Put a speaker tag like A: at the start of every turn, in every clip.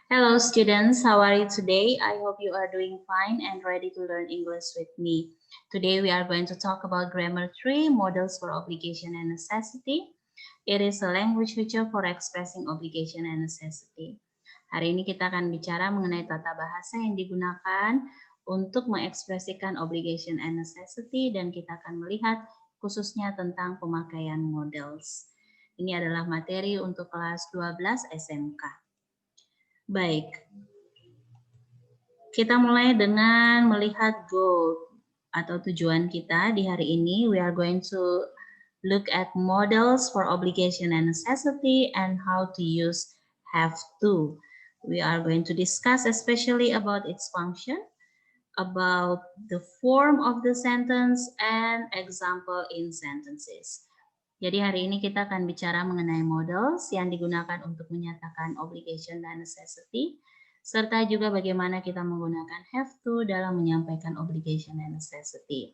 A: Hello students, how are you today? I hope you are doing fine and ready to learn English with me. Today we are going to talk about Grammar 3, Models for Obligation and Necessity. It is a language feature for expressing obligation and necessity. Hari ini kita akan bicara mengenai tata bahasa yang digunakan untuk mengekspresikan obligation and necessity dan kita akan melihat khususnya tentang pemakaian models. Ini adalah materi untuk kelas 12 SMK. Baik, kita mulai dengan melihat goal atau tujuan kita di hari ini. We are going to look at models for obligation and necessity and how to use have to. We are going to discuss especially about its function, about the form of the sentence, and example in sentences. Jadi hari ini kita akan bicara mengenai models yang digunakan untuk menyatakan obligation dan necessity, serta juga bagaimana kita menggunakan have to dalam menyampaikan obligation and necessity.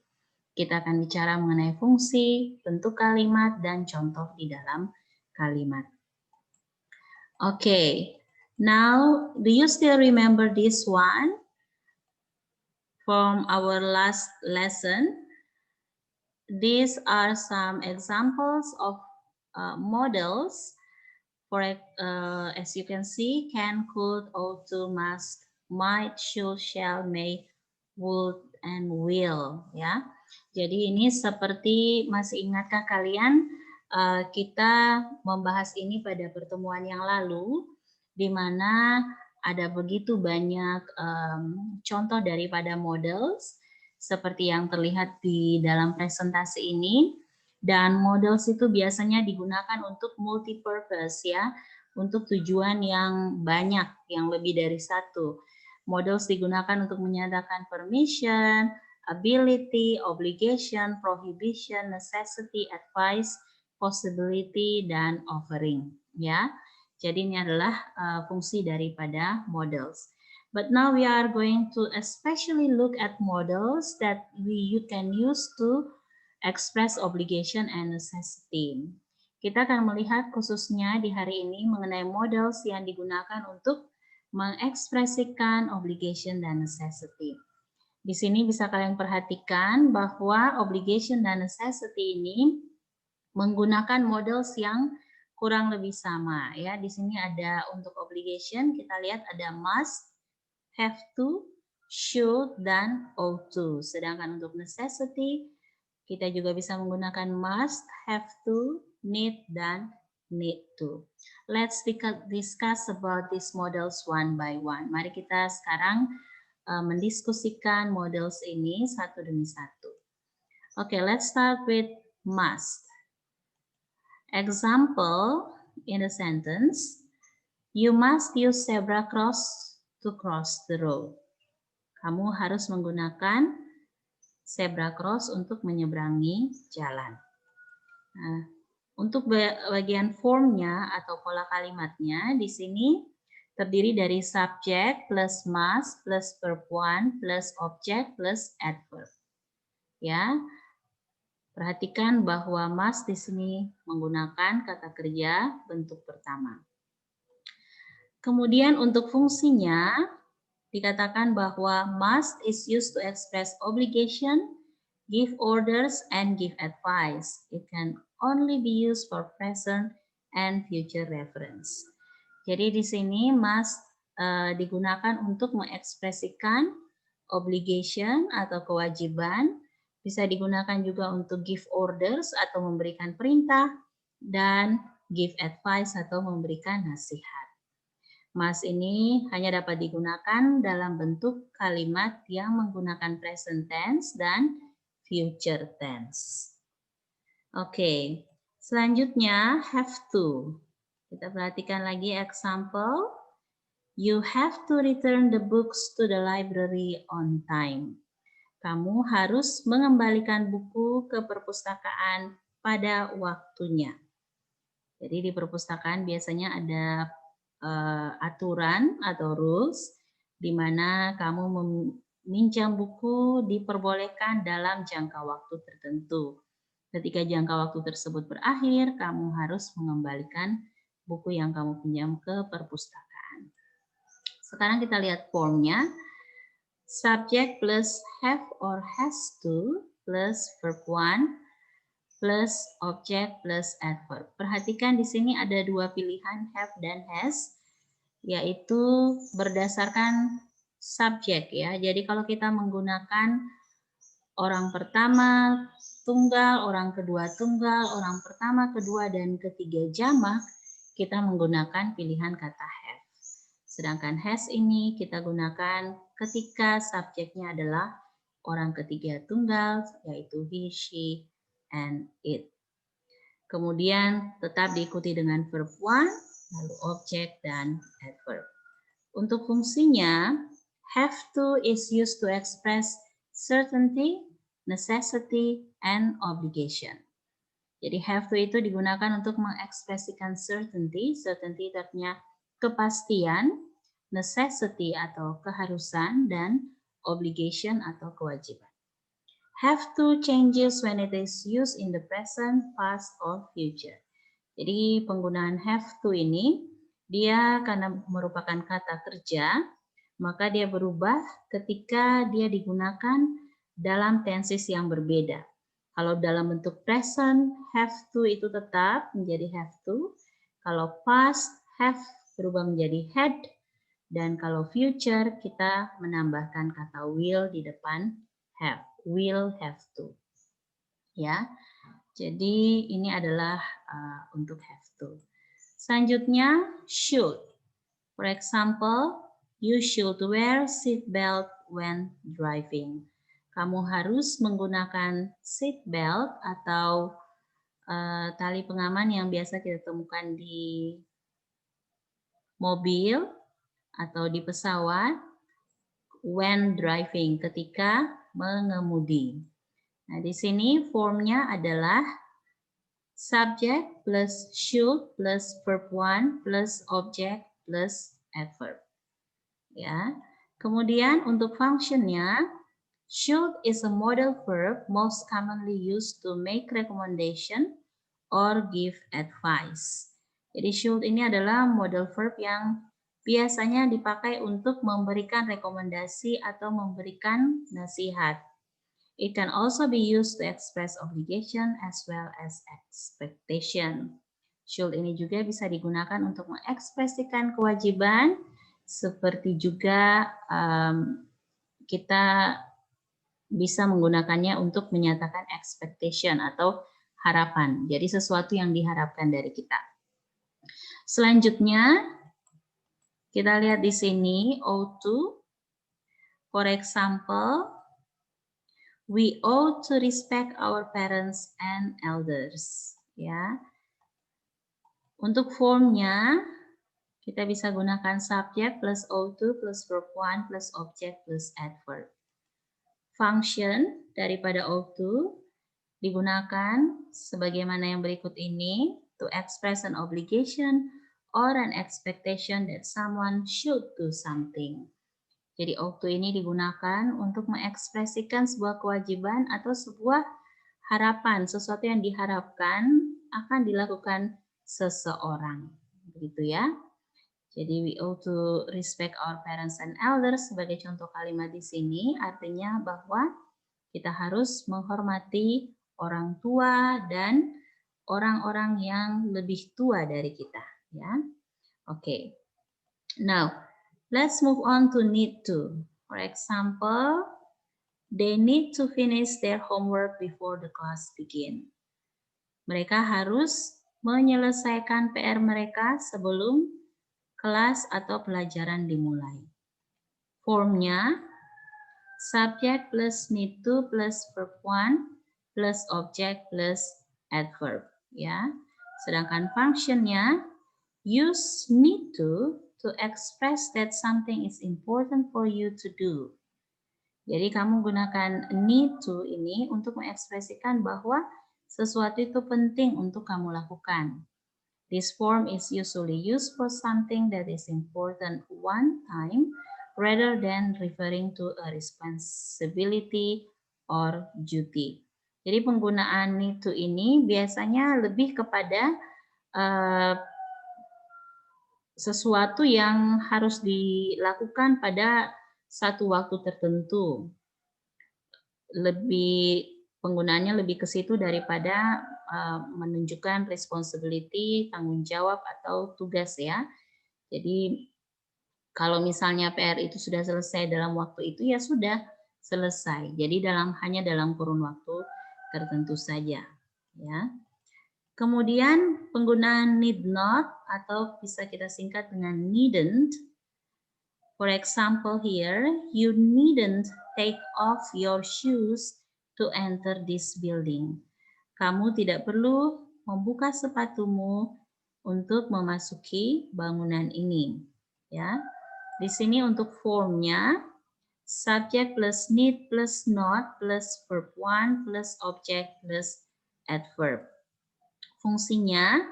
A: Kita akan bicara mengenai fungsi, bentuk kalimat, dan contoh di dalam kalimat. Okay, now do you still remember this one from our last lesson? These are some examples of models. For as you can see, can, could, ought to, must, might, should, shall, may, would, and will. Ya, jadi ini seperti masih ingatkah kalian kita membahas ini pada pertemuan yang lalu, di mana ada begitu banyak contoh daripada models seperti yang terlihat di dalam presentasi ini, dan models itu biasanya digunakan untuk multi-purpose ya, untuk tujuan yang banyak, yang lebih dari satu. Models digunakan untuk menyatakan permission, ability, obligation, prohibition, necessity, advice, possibility, dan offering ya. Jadi ini adalah fungsi daripada models. But now we are going to especially look at models that you can use to express obligation and necessity. Kita akan melihat khususnya di hari ini mengenai models yang digunakan untuk mengekspresikan obligation dan necessity. Di sini bisa kalian perhatikan bahwa obligation dan necessity ini menggunakan models yang kurang lebih sama ya. Di sini ada untuk obligation kita lihat ada must, have to, should, dan ought to. Sedangkan untuk necessity, kita juga bisa menggunakan must, have to, need, dan need to. Let's discuss about these models one by one. Mari kita sekarang mendiskusikan models ini satu demi satu. Okay, let's start with must. Example in a sentence, you must use zebra cross to cross the road. Kamu harus menggunakan zebra cross untuk menyeberangi jalan. Nah, untuk bagian formnya atau pola kalimatnya di sini terdiri dari subject plus must plus verb 1 plus object plus adverb. Ya. Perhatikan bahwa must di sini menggunakan kata kerja bentuk pertama. Kemudian untuk fungsinya dikatakan bahwa must is used to express obligation, give orders, and give advice. It can only be used for present and future reference. Jadi di sini must digunakan untuk mengekspresikan obligation atau kewajiban, bisa digunakan juga untuk give orders atau memberikan perintah, dan give advice atau memberikan nasihat. Must ini hanya dapat digunakan dalam bentuk kalimat yang menggunakan present tense dan future tense. Oke, selanjutnya have to. Kita perhatikan lagi example. You have to return the books to the library on time. Kamu harus mengembalikan buku ke perpustakaan pada waktunya. Jadi di perpustakaan biasanya ada aturan atau rules di mana kamu meminjam buku diperbolehkan dalam jangka waktu tertentu. Ketika jangka waktu tersebut berakhir, kamu harus mengembalikan buku yang kamu pinjam ke perpustakaan. Sekarang kita lihat formnya. Subject plus have or has to plus verb 1 plus object plus adverb. Perhatikan di sini ada dua pilihan have dan has, yaitu berdasarkan subjek ya. Jadi kalau kita menggunakan orang pertama tunggal, orang kedua tunggal, orang pertama, kedua, dan ketiga jamak, kita menggunakan pilihan kata have. Sedangkan has ini kita gunakan ketika subjeknya adalah orang ketiga tunggal, yaitu he, she, and it. Kemudian tetap diikuti dengan verb 1, lalu objek dan adverb. Untuk fungsinya, have to is used to express certainty, necessity, and obligation. Jadi have to itu digunakan untuk mengekspresikan certainty, certainty itu artinya kepastian, necessity atau keharusan, dan obligation atau kewajiban. Have to changes when it is used in the present, past, or future. Jadi penggunaan have to ini, dia karena merupakan kata kerja, maka dia berubah ketika dia digunakan dalam tenses yang berbeda. Kalau dalam bentuk present, have to itu tetap menjadi have to. Kalau past, have berubah menjadi had. Dan kalau future, kita menambahkan kata will di depan have. Will have to. Ya. Jadi ini adalah untuk have to. Selanjutnya should. For example, you should wear seat belt when driving. Kamu harus menggunakan seat belt atau tali pengaman yang biasa kita temukan di mobil atau di pesawat when driving, ketika mengemudi. Nah, di sini formnya adalah subject plus should plus verb 1 plus object plus adverb. Ya. Kemudian untuk functionnya, should is a modal verb most commonly used to make recommendation or give advice. Jadi should ini adalah modal verb yang biasanya dipakai untuk memberikan rekomendasi atau memberikan nasihat. It can also be used to express obligation as well as expectation. Should ini juga bisa digunakan untuk mengekspresikan kewajiban, seperti juga kita bisa menggunakannya untuk menyatakan expectation atau harapan. Jadi sesuatu yang diharapkan dari kita. Selanjutnya, kita lihat di sini ought to. For example, we ought to respect our parents and elders. Ya. Untuk formnya, kita bisa gunakan subject plus ought to plus verb 1 plus object plus adverb. Function daripada ought to digunakan sebagaimana yang berikut ini, to express an obligation or an expectation that someone should do something. Jadi ought to ini digunakan untuk mengekspresikan sebuah kewajiban atau sebuah harapan, sesuatu yang diharapkan akan dilakukan seseorang. Begitu ya. Jadi we ought to respect our parents and elders sebagai contoh kalimat di sini artinya bahwa kita harus menghormati orang tua dan orang-orang yang lebih tua dari kita, ya. Oke. Now, let's move on to need to. For example, they need to finish their homework before the class begin. Mereka harus menyelesaikan PR mereka sebelum kelas atau pelajaran dimulai. Formnya, subject plus need to plus verb 1 plus object plus adverb. Ya. Sedangkan functionnya, use need to express that something is important for you to do. Jadi kamu gunakan need to ini untuk mengekspresikan bahwa sesuatu itu penting untuk kamu lakukan. This form is usually used for something that is important one time rather than referring to a responsibility or duty. Jadi penggunaan need to ini biasanya lebih kepada sesuatu yang harus dilakukan pada satu waktu tertentu. Penggunaannya lebih ke situ daripada menunjukkan responsibility, tanggung jawab atau tugas ya. Jadi kalau misalnya PR itu sudah selesai dalam waktu itu ya sudah selesai. Jadi hanya dalam kurun waktu tertentu saja ya. Kemudian penggunaan need not atau bisa kita singkat dengan needn't. For example here, you needn't take off your shoes to enter this building. Kamu tidak perlu membuka sepatumu untuk memasuki bangunan ini. Ya, di sini untuk formnya subject plus need plus not plus verb one plus object plus adverb. Fungsinya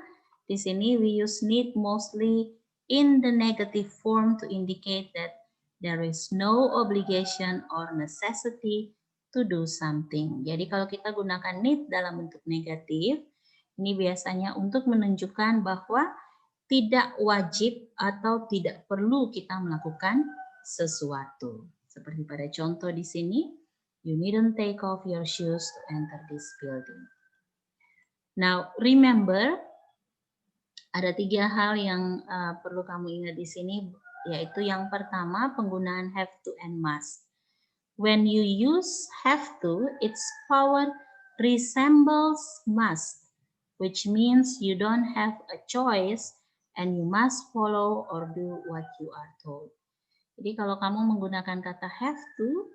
A: di sini we use need mostly in the negative form to indicate that there is no obligation or necessity to do something. Jadi kalau kita gunakan need dalam bentuk negatif, ini biasanya untuk menunjukkan bahwa tidak wajib atau tidak perlu kita melakukan sesuatu. Seperti pada contoh di sini, you needn't take off your shoes to enter this building. Now, remember, ada 3 hal yang perlu kamu ingat di sini, yaitu yang pertama penggunaan have to and must. When you use have to, its power resembles must, which means you don't have a choice and you must follow or do what you are told. Jadi kalau kamu menggunakan kata have to,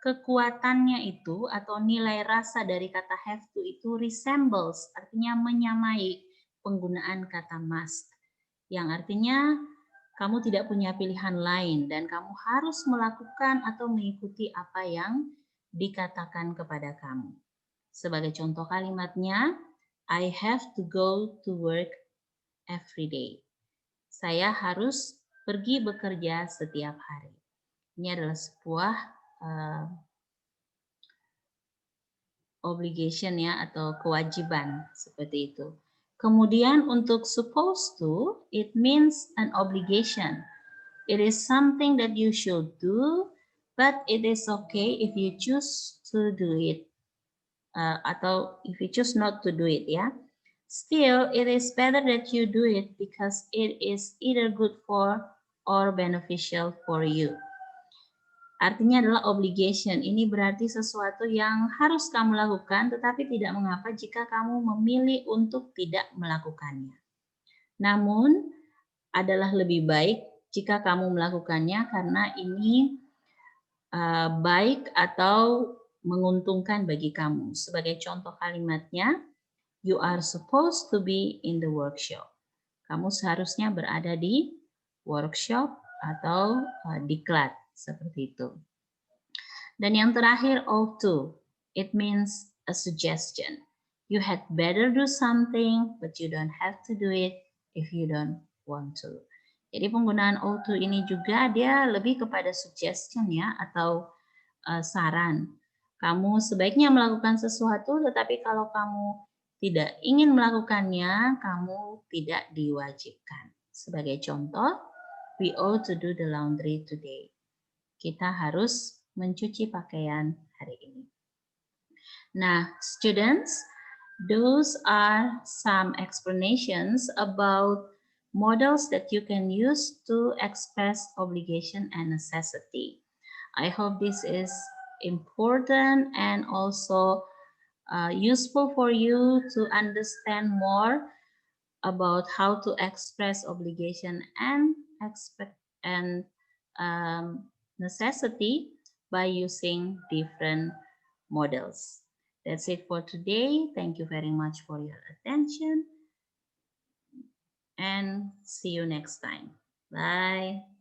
A: kekuatannya itu atau nilai rasa dari kata have to itu resembles, artinya menyamai penggunaan kata must, yang artinya kamu tidak punya pilihan lain dan kamu harus melakukan atau mengikuti apa yang dikatakan kepada kamu. Sebagai contoh kalimatnya, I have to go to work every day. Saya harus pergi bekerja setiap hari. Ini adalah sebuah obligation ya atau kewajiban seperti itu. Kemudian untuk supposed to, it means an obligation. It is something that you should do, but it is okay if you choose to do it. Atau if you choose not to do it ya. Still, it is better that you do it because it is either good for or beneficial for you. Artinya adalah obligation. Ini berarti sesuatu yang harus kamu lakukan, tetapi tidak mengapa jika kamu memilih untuk tidak melakukannya. Namun, adalah lebih baik jika kamu melakukannya karena ini baik atau menguntungkan bagi kamu. Sebagai contoh kalimatnya, you are supposed to be in the workshop. Kamu seharusnya berada di workshop atau diklat. Seperti itu. Dan yang terakhir, ought to. It means a suggestion. You had better do something, but you don't have to do it if you don't want to. Jadi penggunaan ought to ini juga dia lebih kepada suggestion ya, atau saran. Kamu sebaiknya melakukan sesuatu, tetapi kalau kamu tidak ingin melakukannya, kamu tidak diwajibkan. Sebagai contoh, we ought to do the laundry today. Kita harus mencuci pakaian hari ini. Nah, students, those are some explanations about models that you can use to express obligation and necessity. I hope this is important and also useful for you to understand more about how to express obligation and necessity by using different models. That's it for today. Thank you very much for your attention and see you next time. Bye.